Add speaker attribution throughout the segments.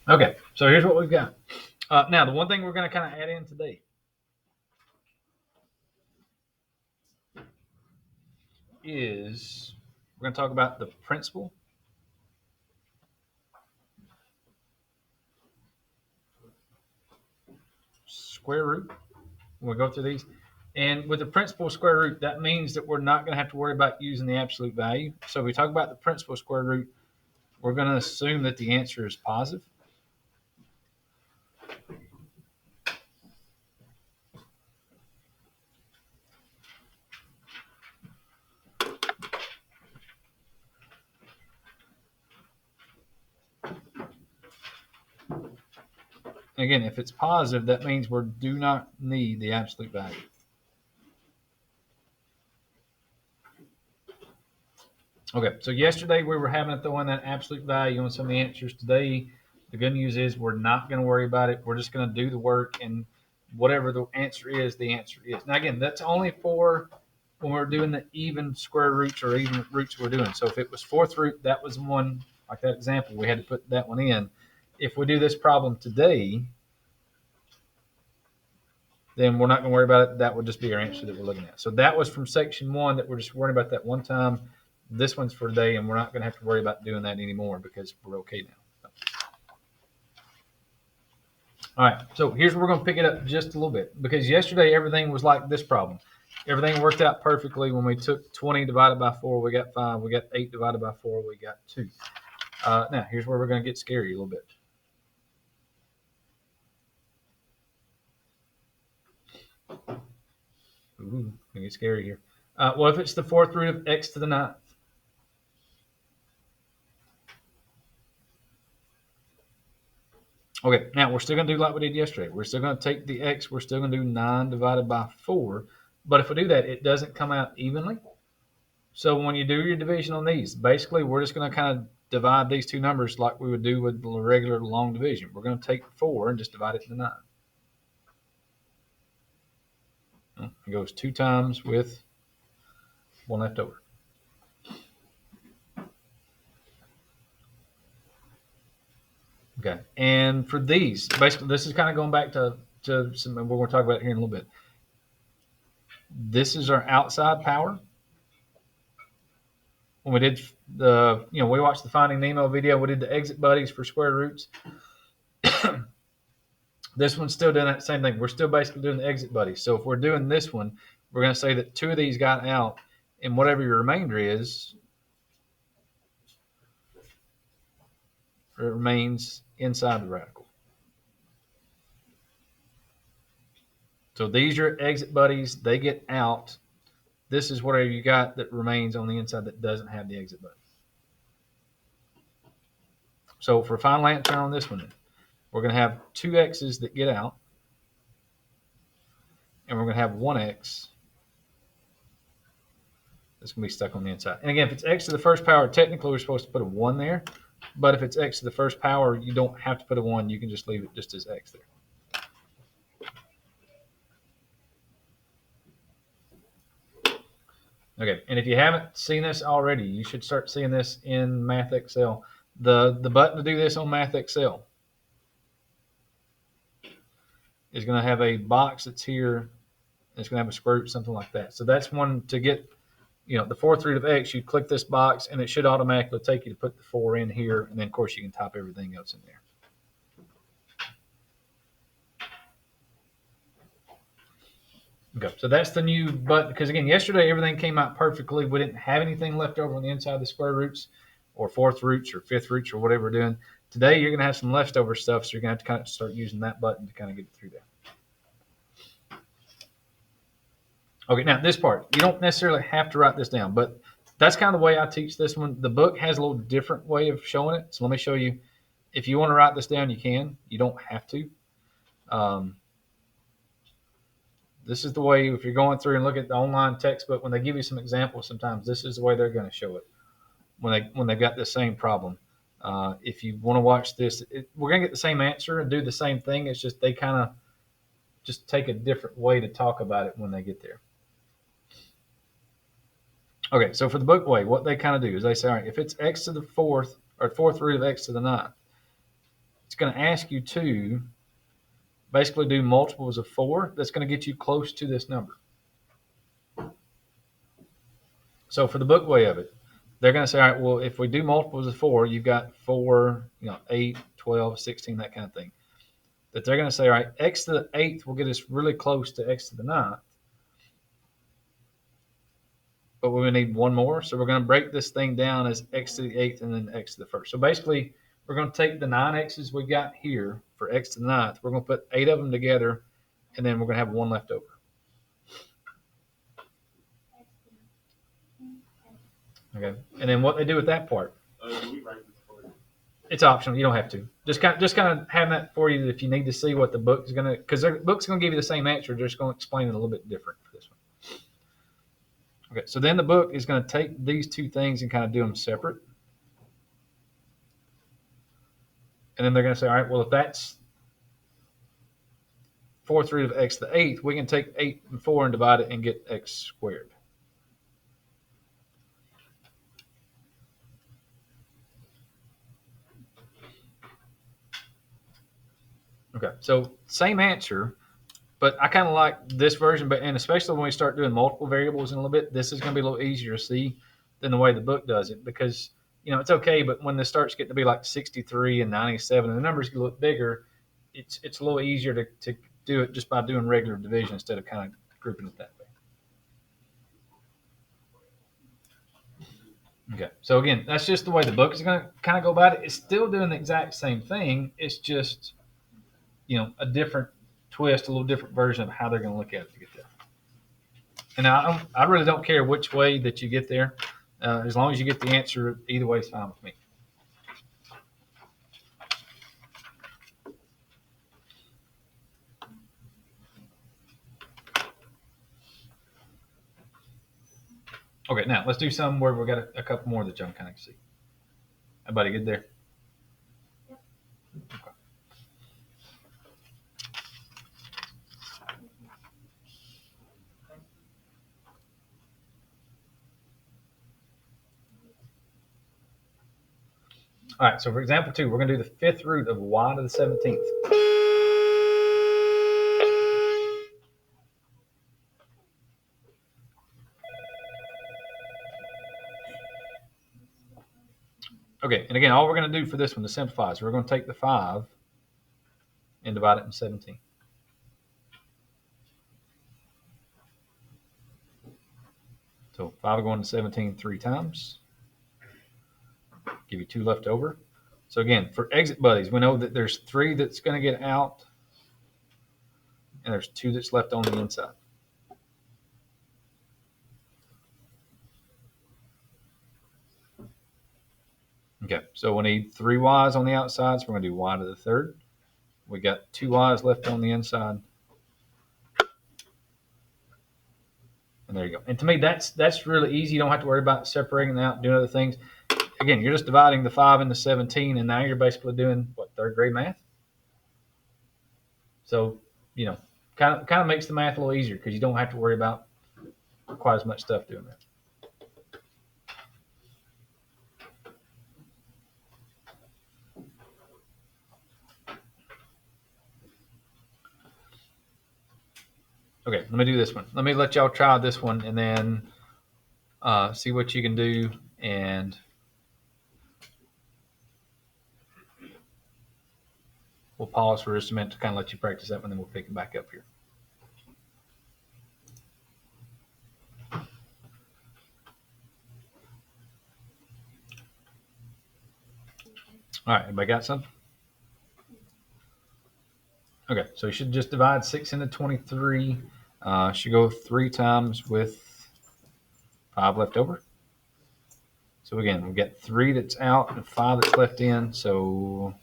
Speaker 1: Okay, so here's what we've got. Now, the one thing we're going to kind of add in today is we're going to talk about the principal, square root. We'll go through these. And with the principal square root, that means that we're not going to have to worry about using the absolute value. So if we talk about the principal square root, we're going to assume that the answer is positive. Again, if it's positive, that means we do not need the absolute value. Okay, so yesterday we were having to throw in that absolute value on some of the answers. Today, the good news is we're not going to worry about it. We're just going to do the work, and whatever the answer is, the answer is. Now, again, that's only for when we're doing the even square roots or even roots we're doing. So if it was fourth root, that was one, like that example, we had to put that one in. If we do this problem today, then we're not going to worry about it. That would just be our answer that we're looking at. So that was from section one that we're just worrying about that one time. This one's for today, and we're not going to have to worry about doing that anymore because we're okay now. All right, so here's where we're going to pick it up just a little bit because yesterday everything was like this problem. Everything worked out perfectly when we took 20 divided by 4, we got 5. We got 8 divided by 4, we got 2. Now, here's where we're going to get scary a little bit. Ooh, going to get scary here. Well, if it's the fourth root of x to the ninth, okay, now we're still going to do like we did yesterday. We're still going to take the x. We're still going to do 9 divided by 4. But if we do that, it doesn't come out evenly. So when you do your division on these, basically we're just going to kind of divide these two numbers like we would do with the regular long division. We're going to take 4 and just divide it into 9. It goes 2 times with 1 left over. Okay. And for these, basically, this is kind of going back to some, we're going to talk about it here in a little bit. This is our outside power. When we did we watched the Finding Nemo video, we did the exit buddies for square roots. This one's still doing that same thing. We're still basically doing the exit buddies. So if we're doing this one, we're going to say that 2 of these got out, and whatever your remainder is, it remains inside the radical. So these are exit buddies. They get out. This is whatever you got that remains on the inside that doesn't have the exit buddy. So for final answer on this one, we're going to have 2 x's that get out, and we're going to have 1 x that's going to be stuck on the inside. And again, if it's x to the first power, technically we're supposed to put a 1 there. But if it's x to the first power, you don't have to put a 1. You can just leave it just as x there. Okay, and if you haven't seen this already, you should start seeing this in Math Excel. The button to do this on Math Excel is going to have a box that's here. And it's going to have a square root, something like that. So that's one to get, the fourth root of x. You click this box, and it should automatically take you to put the 4 in here. And then, of course, you can type everything else in there. Okay, so that's the new button. Because again, yesterday everything came out perfectly. We didn't have anything left over on the inside of the square roots, or fourth roots, or fifth roots, or whatever we're doing. Today you're going to have some leftover stuff, so you're going to have to kind of start using that button to kind of get it through there. Okay, now this part, you don't necessarily have to write this down, but that's kind of the way I teach this one. The book has a little different way of showing it, so let me show you. If you want to write this down, you can. You don't have to. This is the way, if you're going through and look at the online textbook, when they give you some examples, sometimes this is the way they're going to show it when they've got the same problem. If you want to watch this, we're going to get the same answer and do the same thing. It's just they kind of just take a different way to talk about it when they get there. Okay, so for the book way, what they kind of do is they say, all right, if it's x to the fourth or fourth root of x to the ninth, it's going to ask you to basically do multiples of 4. That's going to get you close to this number. So for the book way of it, they're going to say, all right, well, if we do multiples of 4, you've got 4, 8, 12, 16, that kind of thing. That they're going to say, all right, x to the 8th will get us really close to x to the 9th. But we need one more. So we're going to break this thing down as x to the 8th and then x to the 1st. So basically, we're going to take the 9x's we got here for x to the 9th. We're going to put 8 of them together, and then we're going to have one left over. Okay. And then what they do with that part, it's optional. You don't have to. Just kind of have that for you if you need to see what the book is going to, because the book's going to give you the same answer. They're just going to explain it a little bit different for this one. Okay, so then the book is going to take these two things and kind of do them separate. And then they're going to say, all right, well, if that's 4th root of x to the 8th, we can take 8 and 4 and divide it and get x squared. Okay, so same answer, but I kind of like this version, and especially when we start doing multiple variables in a little bit, this is going to be a little easier to see than the way the book does it, because it's okay, but when this starts getting to be like 63 and 97 and the numbers get a little bit bigger, it's a little easier to do it just by doing regular division instead of kind of grouping it that way. Okay, so again, that's just the way the book is going to kind of go about it. It's still doing the exact same thing. It's just, a different twist, a little different version of how they're going to look at it to get there. And I really don't care which way that you get there. As long as you get the answer, either way is fine with me. Okay, now let's do some where we've got a couple more that y'all can kind of see. Everybody good there? Yep. Okay. All right, so for example 2, we're going to do the 5th root of y to the 17th. Okay, and again, all we're going to do for this one to simplify is we're going to take the 5 and divide it in 17. So 5 going to 17 3 times. Give you 2 left over. So again, for exit buddies, we know that there's 3 that's going to get out, and there's 2 that's left on the inside. Okay, so we need 3 y's on the outside, so we're going to do y to the 3rd. We got 2 y's left on the inside. And there you go. And to me, that's really easy. You don't have to worry about separating out, doing other things. Again, you're just dividing the 5 into 17, and now you're basically doing, what, 3rd grade math? So, kind of makes the math a little easier because you don't have to worry about quite as much stuff doing that. Okay, let me do this one. Let me let y'all try this one and then see what you can do. And we'll pause for just a minute to kind of let you practice that one, and then we'll pick it back up here. All right, everybody got something? Okay, so you should just divide 6 into 23. Should go 3 times with 5 left over. So again, we've got 3 that's out and 5 that's left in. So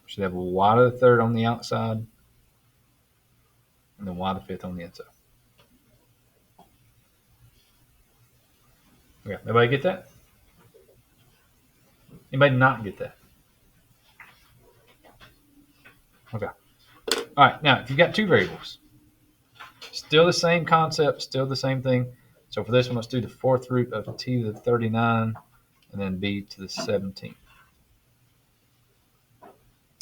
Speaker 1: we should have a y to the 3rd on the outside, and then y to the 5th on the inside. Okay, everybody get that? Anybody not get that? Okay. All right, now if you've got 2 variables, still the same concept, still the same thing. So for this one, let's do the 4th root of t to the 39 and then b to the 17.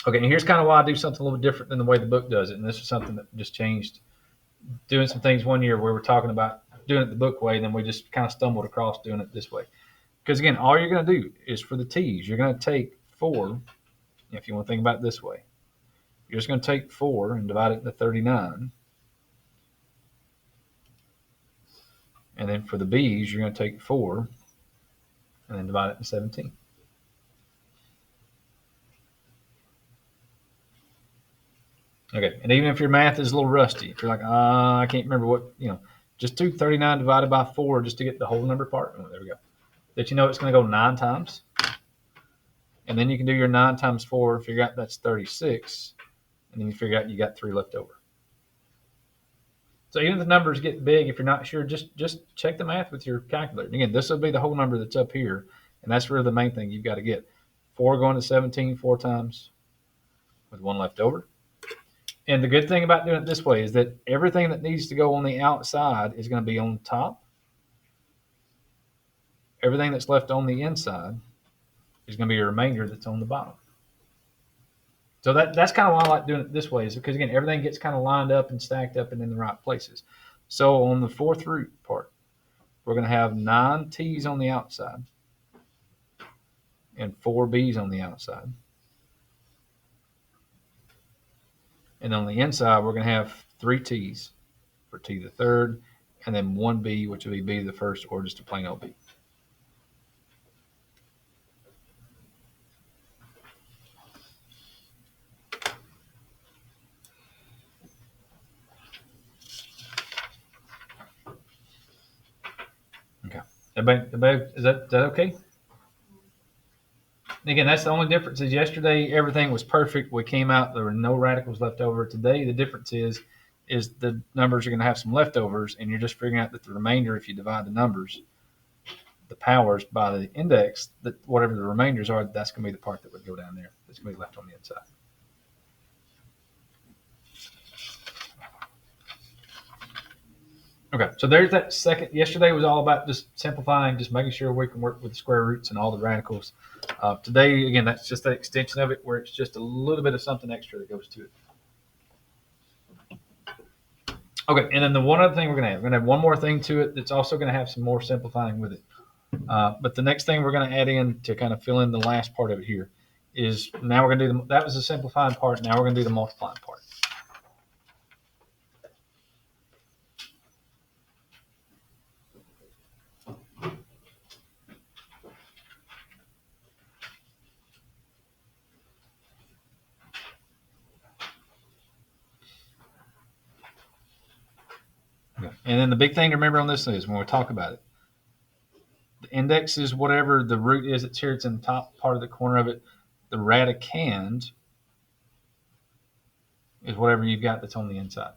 Speaker 1: Okay, and here's kind of why I do something a little bit different than the way the book does it. And this is something that just changed. Doing some things one year where we're talking about doing it the book way, and then we just kind of stumbled across doing it this way. Because again, all you're going to do is for the t's, you're going to take 4. If you want to think about it this way, you're just going to take 4 and divide it into 39. And then for the b's, you're going to take 4 and then divide it into 17. Okay, and even if your math is a little rusty, if you're like, I can't remember what, just do 39 divided by 4 just to get the whole number part. Oh, there we go. That you know it's going to go 9 times. And then you can do your 9 times 4, figure out that's 36, and then you figure out you got 3 left over. So even if the numbers get big, if you're not sure, just check the math with your calculator. And again, this will be the whole number that's up here, and that's really the main thing you've got to get. 4 going to 17 4 times with 1 left over. And the good thing about doing it this way is that everything that needs to go on the outside is going to be on top. Everything that's left on the inside is going to be a remainder that's on the bottom. So that's kind of why I like doing it this way, is because, again, everything gets kind of lined up and stacked up and in the right places. So on the 4th root part, we're going to have 9 t's on the outside and 4 b's on the outside. And on the inside, we're going to have 3 t's for t to the 3rd, and then 1 b, which will be b to the 1st, or just a plain old b. Okay. Everybody, is that okay? Again, that's the only difference. Is yesterday everything was perfect. We came out, there were no radicals left over. Today the difference is the numbers are going to have some leftovers, and you're just figuring out that the remainder, if you divide the numbers, the powers by the index, that whatever the remainders are, that's going to be the part that would go down there. That's going to be left on the inside. Okay, so there's that second. Yesterday was all about just simplifying, just making sure we can work with the square roots and all the radicals. Today, again, that's just an extension of it where it's just a little bit of something extra that goes to it. Okay, and then the one other thing we're going to have one more thing to it that's also going to have some more simplifying with it. But the next thing we're going to add in to kind of fill in the last part of it here is now we're going to do that was the simplifying part. Now we're going to do the multiplying part. Okay. And then the big thing to remember on this is when we talk about it, the index is whatever the root is that's here. It's in the top part of the corner of it. The radicand is whatever you've got that's on the inside.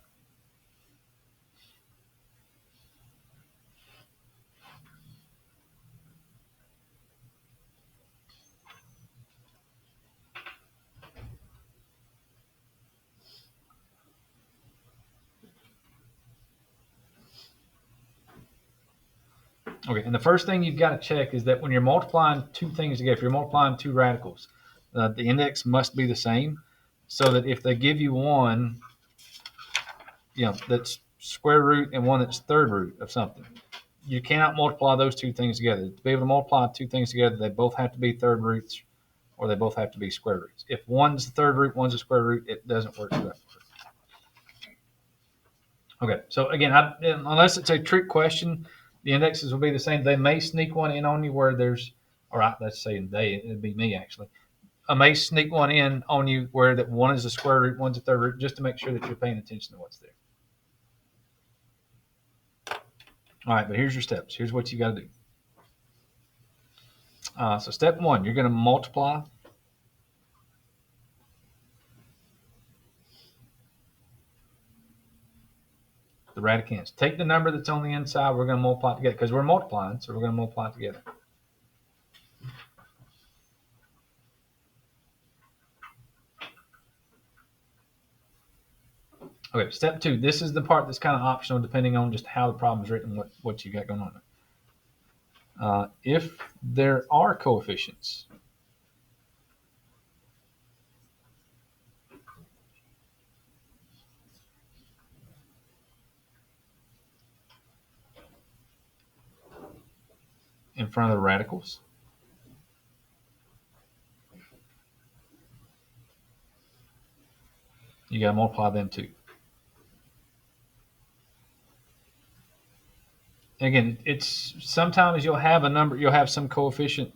Speaker 1: Okay, and the first thing you've got to check is that when you're multiplying two things together, if you're multiplying two radicals, the index must be the same, so that if they give you one, that's square root and one that's third root of something, you cannot multiply those two things together. To be able to multiply two things together, they both have to be third roots, or they both have to be square roots. If one's the third root, one's a square root, it doesn't work for that. Okay, so again, unless it's a trick question, the indexes will be the same. They may sneak one in on you where there's, let's say it'd be me actually. I may sneak one in on you where that one is a square root, one's a third root, just to make sure that you're paying attention to what's there. All right, but here's your steps. Here's what you got to do. So step one, you're going to multiply the radicands. Take the number that's on the inside, we're going to multiply it together because we're multiplying, so we're going to multiply it together. Okay, step two, this is the part that's kind of optional depending on just how the problem is written, what you got going on. If there are coefficients, front of the radicals. You got to multiply them too. Again, it's sometimes you'll have a number, you'll have some coefficient.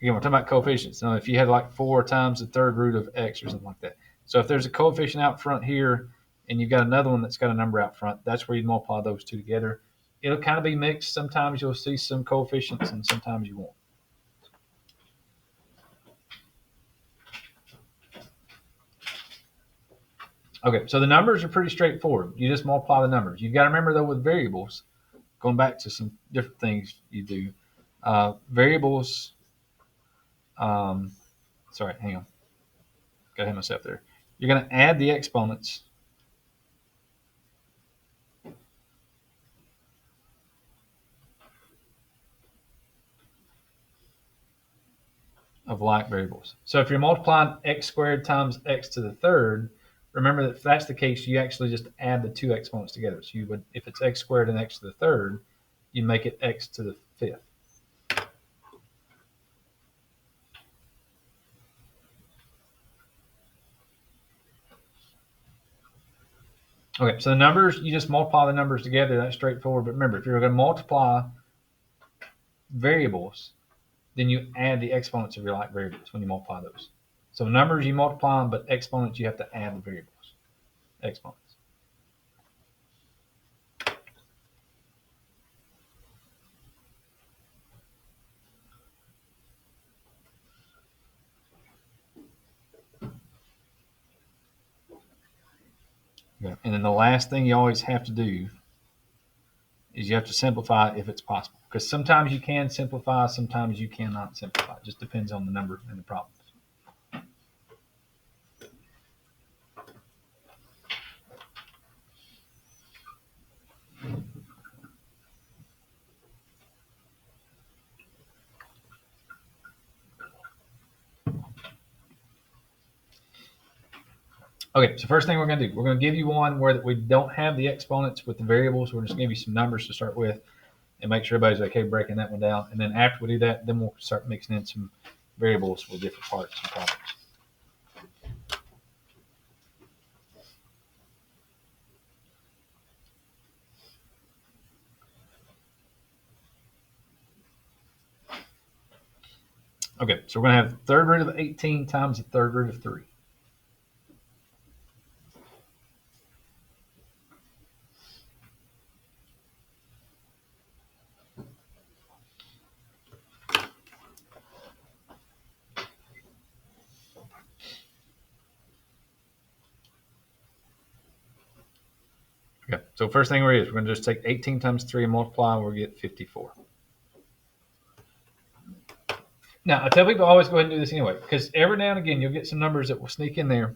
Speaker 1: Again, we're talking about coefficients. Now, if you had like 4 times the third root of x or something like that. So if there's a coefficient out front here and you've got another one that's got a number out front, that's where you multiply those two together. It'll kind of be mixed. Sometimes you'll see some coefficients and sometimes you won't. Okay, so the numbers are pretty straightforward. You just multiply the numbers. You've got to remember, though, with variables, going back to some different things you do, variables, sorry, hang on. Got to have myself there. You're going to add the exponents of like variables. So if you're multiplying x squared times x to the third, remember that if that's the case, you actually just add the two exponents together. So you would, if it's x squared and x to the third, you make it x to the fifth. Okay, so the numbers, you just multiply the numbers together. That's straightforward. But remember, if you're going to multiply variables, then you add the exponents of your like variables when you multiply those. So numbers, you multiply them, but exponents, you have to add the variables. Exponents. Yeah. And then the last thing you always have to do is you have to simplify if it's possible. Because sometimes you can simplify, sometimes you cannot simplify. It just depends on the number and the problems. Okay, so first thing we're going to do, we're going to give you one where we don't have the exponents with the variables. We're just going to give you some numbers to start with and make sure everybody's okay breaking that one down. And then after we do that, then we'll start mixing in some variables with different parts and problems. Okay, so we're going to have the third root of 18 times the third root of 3. Okay, so first thing we're going to just take 18 times 3 and multiply, and we'll get 54. Now, I tell people always go ahead and do this anyway, because every now and again you'll get some numbers that will sneak in there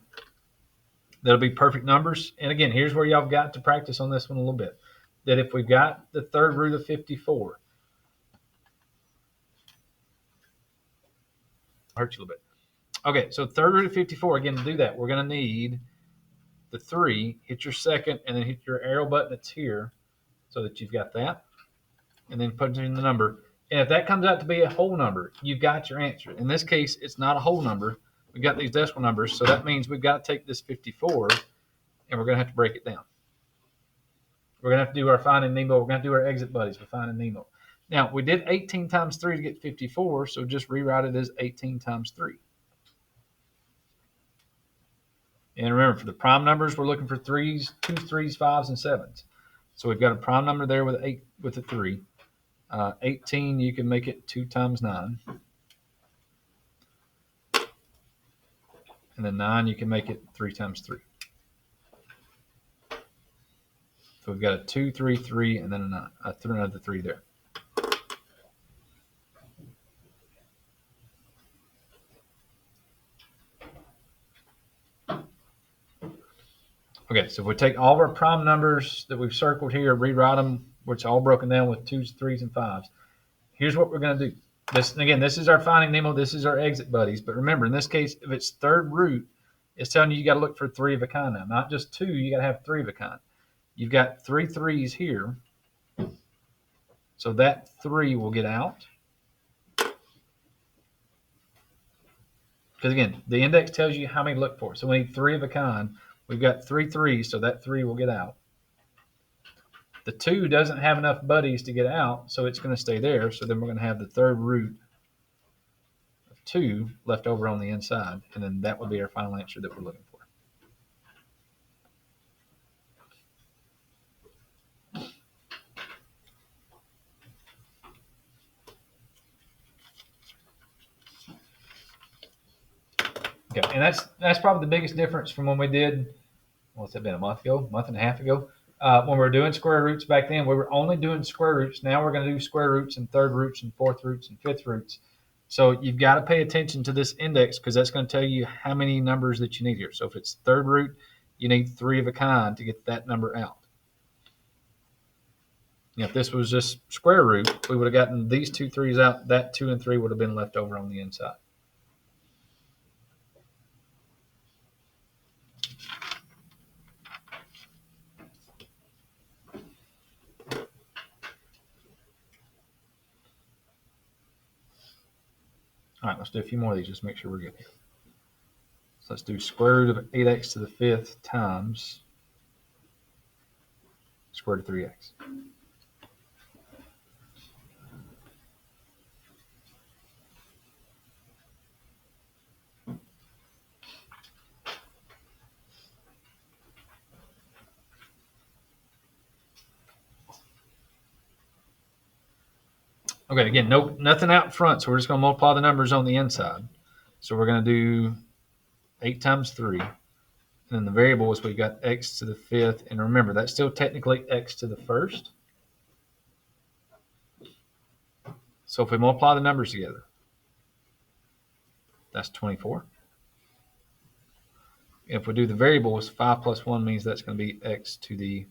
Speaker 1: that'll be perfect numbers. And again, here's where y'all got to practice on this one a little bit. That if we've got the third root of 54, hurt you a little bit. Okay, so third root of 54, again, to do that, we're going to need the 3, hit your second, and then hit your arrow button that's here so that you've got that. And then put in the number. And if that comes out to be a whole number, you've got your answer. In this case, it's not a whole number. We've got these decimal numbers, so that means we've got to take this 54, and we're going to have to break it down. We're going to have to do our Finding Nemo. We're going to do our exit buddies with Finding Nemo. Now, we did 18 times 3 to get 54, so just rewrite it as 18 times 3. And remember, for the prime numbers, we're looking for 3s, 2s, 3s, 5s, and 7s. So we've got a prime number there with 8 with a 3. 18, you can make it 2 times 9. And then 9, you can make it 3 times 3. So we've got a 2, 3, 3, and then a 9. Another 3 there. Okay, so if we take all of our prime numbers that we've circled here, rewrite them, which are all broken down with 2s, 3s, and 5s. Here's what we're going to do. This, again, this is our Finding Nemo. This is our exit buddies. But remember, in this case, if it's third root, it's telling you got to look for 3 of a kind now. Not just 2, you got to have 3 of a kind. You've got 3 3s here. So that 3 will get out. Because again, the index tells you how many to look for. So we need 3 of a kind. We've got 3 threes, so that 3 will get out. The 2 doesn't have enough buddies to get out, so it's going to stay there. So then we're going to have the third root of 2 left over on the inside, and then that would be our final answer that we're looking for. Okay, and that's probably the biggest difference from when we did, what's that been, a month ago, month and a half ago? When we were doing square roots back then, we were only doing square roots. Now we're going to do square roots and third roots and fourth roots and fifth roots. So you've got to pay attention to this index because that's going to tell you how many numbers that you need here. So if it's third root, you need 3 of a kind to get that number out. If this was just square root, we would have gotten these 2 3s out. That 2 and 3 would have been left over on the inside. All right, let's do a few more of these. Just make sure we're good here. So let's do square root of 8x to the 5th times square root of 3x. Okay, again, nothing out front, so we're just going to multiply the numbers on the inside. So we're going to do 8 times 3. And then the variables, we've got x to the 5th. And remember, that's still technically x to the 1st. So if we multiply the numbers together, that's 24. If we do the variables, 5 plus 1 means that's going to be x to the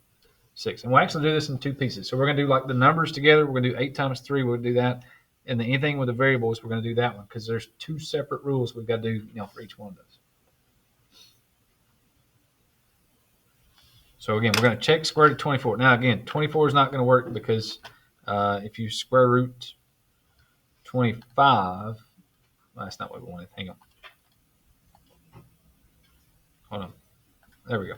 Speaker 1: 6. And we'll actually do this in 2 pieces. So we're going to do like the numbers together. We're going to do 8 times 3. We'll do that. And then anything with the variables, we're going to do that one because there's 2 separate rules we've got to do for each one of those. So again, we're going to check square root of 24. Now again, 24 is not going to work because if you square root 25, well, that's not what we wanted. Hang on. Hold on. There we go.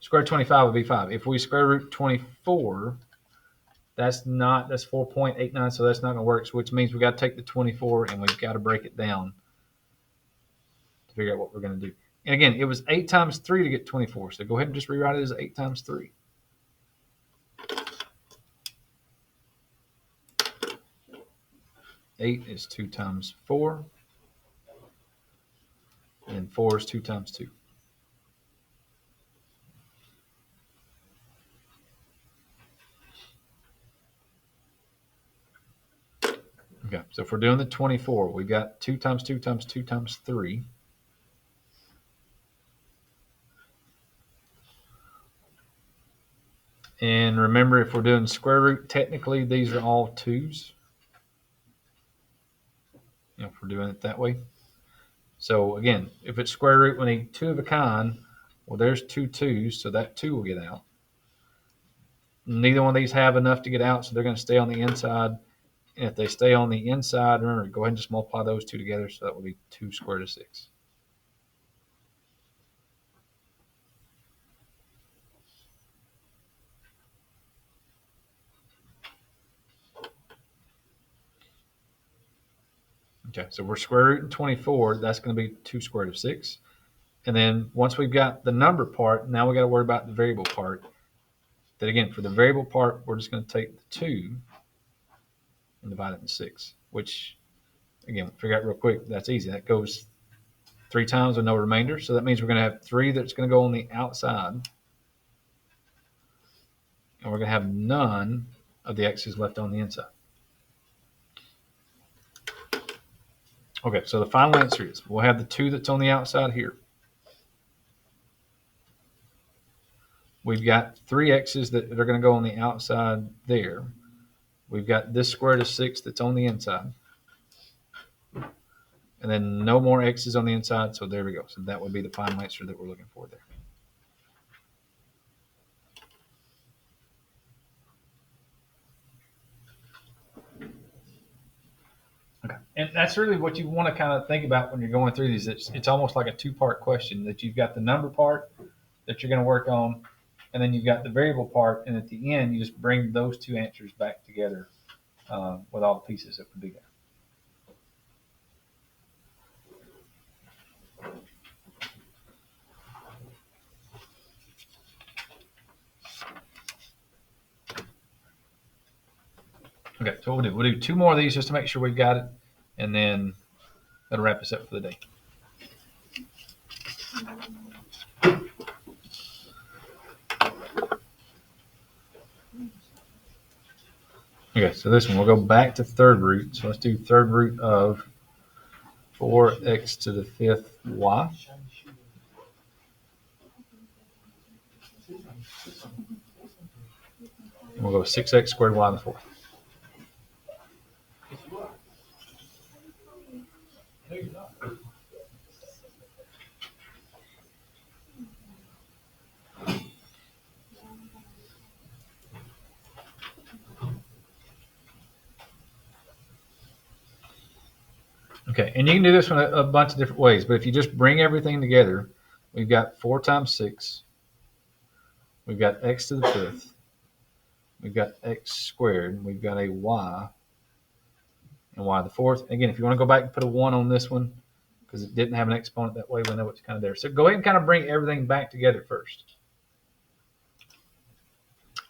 Speaker 1: Square root of 25 would be 5. If we square root 24, that's 4.89, so that's not going to work, which means we got to take the 24 and we've got to break it down to figure out what we're going to do. And again, it was 8 times 3 to get 24, so go ahead and just rewrite it as 8 times 3. Eight is 2 times 4, and 4 is 2 times 2. Okay, so if we're doing the 24, we've got 2 times 2 times 2 times 3. And remember, if we're doing square root, technically these are all 2s. If we're doing it that way. So again, if it's square root, we need 2 of a kind. Well, there's 2 2s, so that 2 will get out. Neither one of these have enough to get out, so they're going to stay on the inside. And if they stay on the inside, remember, go ahead and just multiply those 2 together, so that will be 2 squared root of 6. Okay, so we're square rooting 24. That's going to be 2 squared root of 6. And then once we've got the number part, now we got to worry about the variable part. That again, for the variable part, we're just going to take the 2 and divide it into 6, which, again, figure out real quick, that's easy. That goes 3 times with no remainder. So that means we're going to have 3 that's going to go on the outside. And we're going to have none of the x's left on the inside. Okay, so the final answer is we'll have the 2 that's on the outside here. We've got 3 x's that are going to go on the outside there. We've got this square root of 6 that's on the inside. And then no more x's on the inside, so there we go. So that would be the final answer that we're looking for there. Okay, And that's really what you want to kind of think about when you're going through these. It's almost like a two-part question that you've got the number part that you're going to work on, and then you've got the variable part, and at the end you just bring those two answers back together with all the pieces that would be there. Okay, so what we'll do two more of these just to make sure we've got it, and then that'll wrap us up for the day. Okay, so this one we'll go back to third root. So let's do third root of 4x to the fifth y. And we'll go 6x squared y to the fourth. Okay, and you can do this one a bunch of different ways, but if you just bring everything together, we've got 4 times 6, we've got x to the fifth, we've got x squared, we've got a y, and y to the fourth. Again, if you want to go back and put a 1 on this one, because it didn't have an exponent that way, we know it's kind of there. So go ahead and kind of bring everything back together first.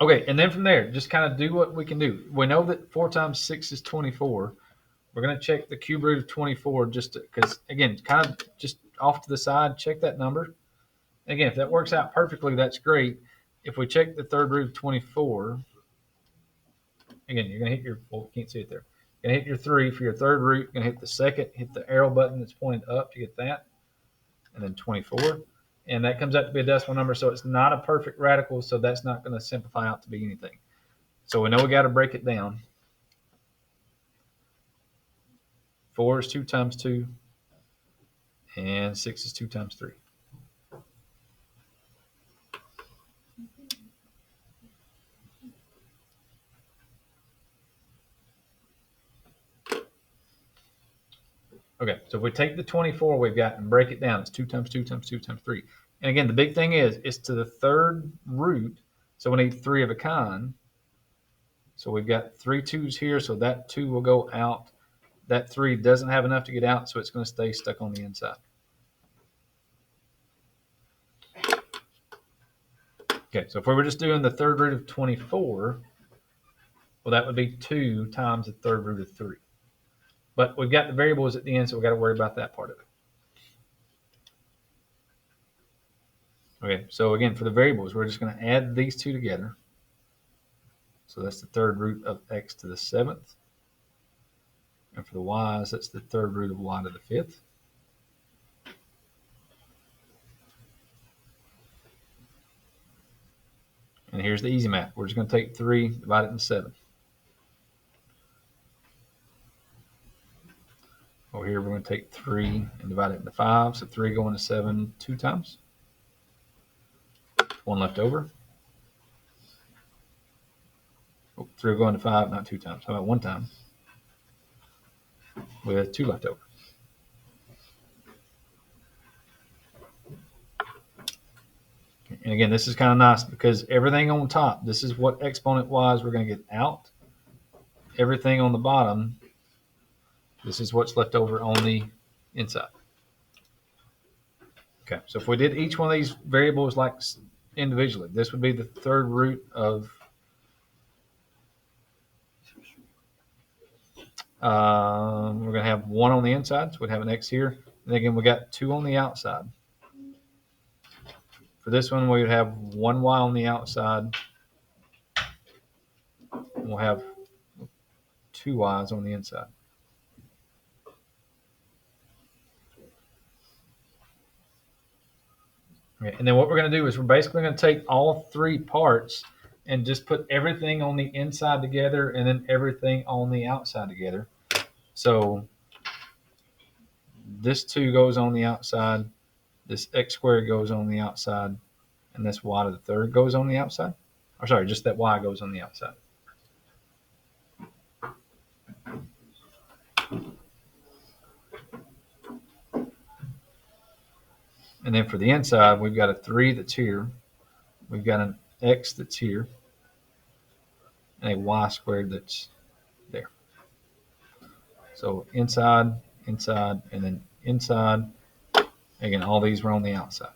Speaker 1: Okay, and then from there, just kind of do what we can do. We know that 4 times 6 is 24. We're going to check the cube root of 24 just because, again, kind of just off to the side, check that number. Again, if that works out perfectly, that's great. If we check the third root of 24, again, you're going to hit your, well, we can't see it there. You're going to hit your 3 for your third root. You're going to hit the second, hit the arrow button that's pointed up to get that, and then 24. And that comes out to be a decimal number, so it's not a perfect radical, so that's not going to simplify out to be anything. So we know we got to break it down. 4 is 2 times 2, and 6 is 2 times 3. Okay, so if we take the 24 we've got and break it down, it's 2 times 2 times 2 times 3. And again, the big thing is it's to the third root, so we need 3 of a kind. So we've got 3 2's here, so that 2 will go out. That 3 doesn't have enough to get out, so it's going to stay stuck on the inside. Okay, so if we were just doing the third root of 24, well, that would be 2 times the third root of 3. But we've got the variables at the end, so we've got to worry about that part of it. Okay, so again, for the variables, we're just going to add these two together. So that's the third root of x to the seventh. And for the y's, that's the third root of y to the fifth. And here's the easy math. We're just going to take 3, divide it into 7. Over here, we're going to take 3 and divide it into 5. So 3 going to 7 2 times. 1 left over. Oh, 3 going to 5, not 2 times. How about 1 time? With 2 left over. And again, this is kind of nice because everything on top, this is what exponent-wise we're going to get out. Everything on the bottom, this is what's left over on the inside. Okay, so if we did each one of these variables like individually, this would be the third root of we're going to have 1 on the inside, so we'd have an x here. And again, we got 2 on the outside. For this one, we would have 1 y on the outside. And we'll have 2 y's on the inside. Okay, and then what we're going to do is we're basically going to take all 3 parts and just put everything on the inside together and then everything on the outside together. So this 2 goes on the outside, this x squared goes on the outside, and this y to the third goes on the outside. Or sorry, just that y goes on the outside. And then for the inside, we've got a 3 that's here. We've got an x that's here. And a y squared that's there. So inside, inside, and then inside. Again, all these were on the outside.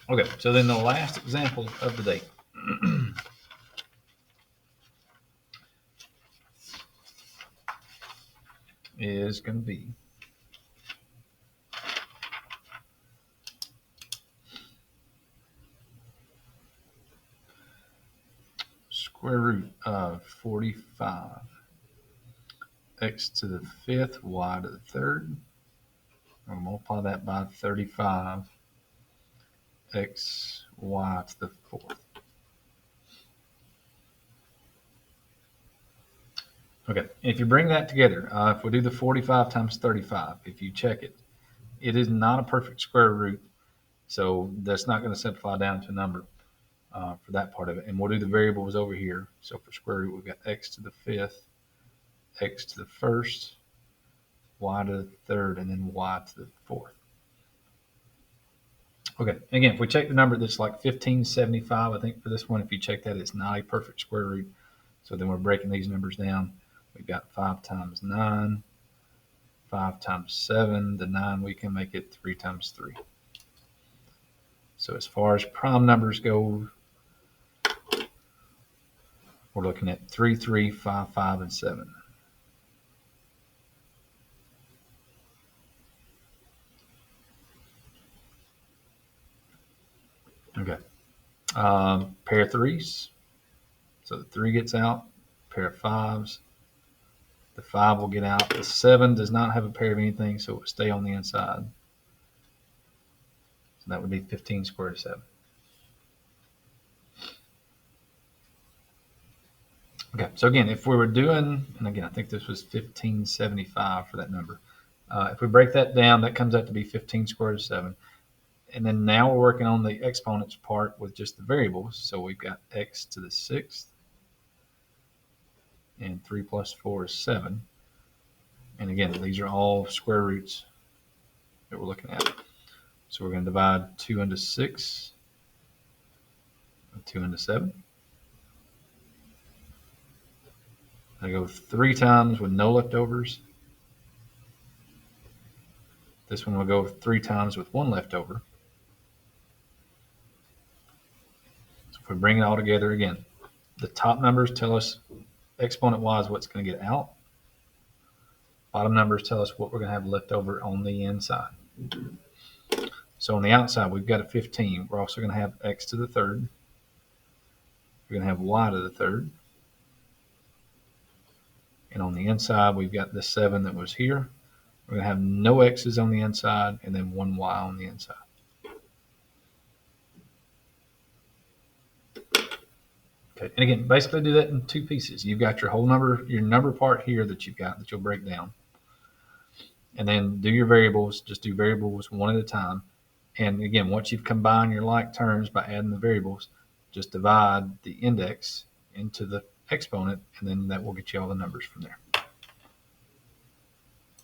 Speaker 1: Okay, so then the last example of the day. Is going to be square root of 45 x to the 5th, y to the 3rd. I'm going to multiply that by 35 x, y to the 4th. Okay, if you bring that together, if we do the 45 times 35, if you check it, it is not a perfect square root, so that's not going to simplify down to a number for that part of it. And we'll do the variables over here. So for square root, we've got x to the 5th, x to the 1st, y to the 3rd, and then y to the 4th. Okay, again, if we check the number that's like 1575, I think for this one, if you check that, it's not a perfect square root. So then we're breaking these numbers down. We've got 5 times 9, 5 times 7. The 9, we can make it 3 times 3. So as far as prime numbers go, we're looking at 3, 3, 5, 5, and 7. Okay. Pair of 3s. So the 3 gets out. Pair of 5s. The 5 will get out. The 7 does not have a pair of anything, so it will stay on the inside. So that would be 15 squared to 7. Okay, so again, if we were doing, and again, I think this was 1575 for that number. If we break that down, that comes out to be 15 squared to 7. And then now we're working on the exponents part with just the variables. So we've got x to the 6th, and 3 plus 4 is 7. And again, these are all square roots that we're looking at. So we're going to divide 2 into 6, and 2 into 7. I go 3 times with no leftovers. This one will go 3 times with 1 leftover. So if we bring it all together again, the top numbers tell us exponent-wise what's going to get out. Bottom numbers tell us what we're going to have left over on the inside. So on the outside, we've got a 15. We're also going to have x to the 3rd. We're going to have y to the 3rd. And on the inside, we've got the 7 that was here. We're going to have no x's on the inside and then 1 y on the inside. Okay, and again, basically do that in 2 pieces. You've got your whole number, your number part here that you've got that you'll break down. And then do your variables, just do variables one at a time. And again, once you've combined your like terms by adding the variables, just divide the index into the exponent, and then that will get you all the numbers from there.